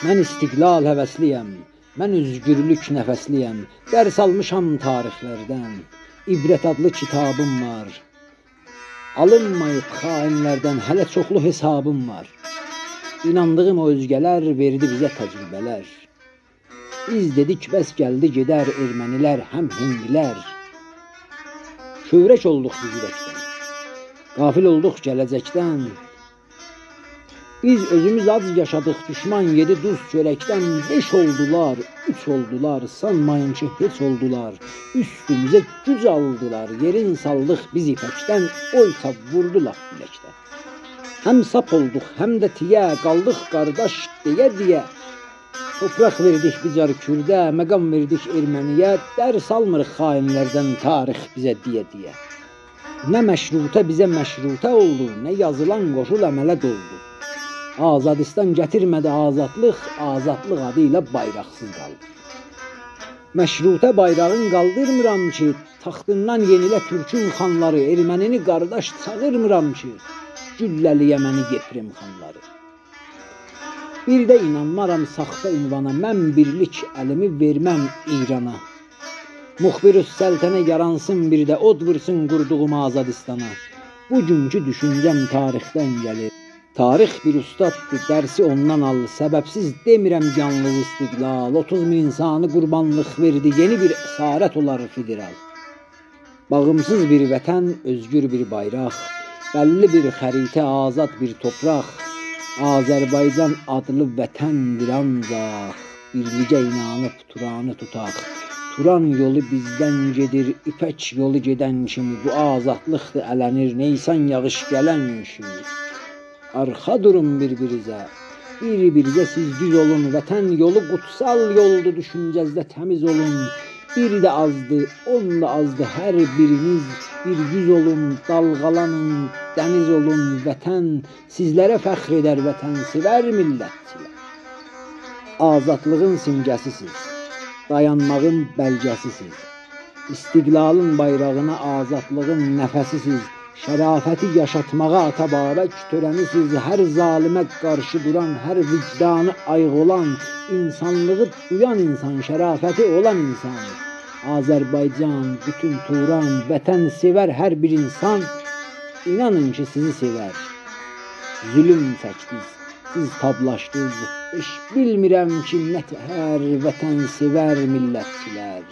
Mən istiqlal həvəsliyəm, mən özgürlük nəfəsliyəm. Dərs almışam tarixlərdən, ibrət adlı kitabım var. Alınmayıb xainlərdən hələ çoxlu hesabım var. İnandığım o özgələr verdi bizə təcrübələr. Biz dedik bəs gəldi gedər ermənilər, həm hindlilər. Kövrək olduq biz ürəkdən, qafil olduq gələcəkdən. Biz özümüz az yaşadıq, düşman yedi duz çörəkdən. 5 oldular, 3 oldular, sanmayın ki heç oldular. Üstümüzə güc aldılar, yerin saldıq biz ipəkdən. Oysa vurdular biləkdən. Həm sap olduq, həm də tiyə, qaldıq qardaş deyə. Topraq verdik bicar kürdə, məqam verdik erməniyə. Dərs almırıq xainlərdən tarix bizə deyə. Nə məşrutə bizə məşrutə oldu, nə yazılan qoşul əmələ doldu. Azadistan gətirmədi azadlıq, azadlıq adı ilə bayraqsız qaldı. Məşrutə bayrağın qaldırmıram ki, taxtından yenilə türkün xanları, ermənini qardaş çağırmıram ki, gülləliyə məni getirim xanları. Bir də inanmaram saxta ünvana, mən birlik əlimi verməm İrana. Muxbirüs səltənə yaransın bir də, od vursun qurduğum Azadistana. Bugünkü düşüncəm tarixdən gəlir. Tarix bir ustaddır, dərsi ondan al. Səbəbsiz demirəm yalnız istiqlal. 30 min insanı qurbanlıq verdi, yeni bir əsarət olar federal. Bağımsız bir vətən, özgür bir bayraq, bəlli bir xəritə, azad bir topraq. Azərbaycan adlı vətəndir ancaq, birlicə inanıb turanı tutaq. Turan yolu bizdən gedir, ipək yolu gedən kimi. Bu azadlıqdır ələnir, Neysan yağış gələn kimi. Arxa durun bir-birizə, bir-birizə siz düz olun. Vətən yolu qutsal yoldur, düşüncəzdə təmiz olun. Bir də azdır, 10 da azdır, hər biriniz bir yüz olun. Dalğalanın, dəniz olun. Vətən sizlərə fəxr edər, vətənsevər millətçilər. Azadlığın simgəsisiz, dayanmağın bəlgəsisiz. İstiqlalın bayrağına azadlığın nəfəsisiz. Şərafəti yaşatmağa ata-babək törənisiz. Hər zalimə qarşı duran, hər vicdanı ayıq olan, insanlığı duyan insan, şərafəti olan insan. Azərbaycan, bütün Turan, vətən sevər hər bir insan. İnanın ki sizi sevər. Zülüm çəkdiniz, siz tablaşdınız. Heç bilmirəm ki nə təhər vətən sevər millətçilər.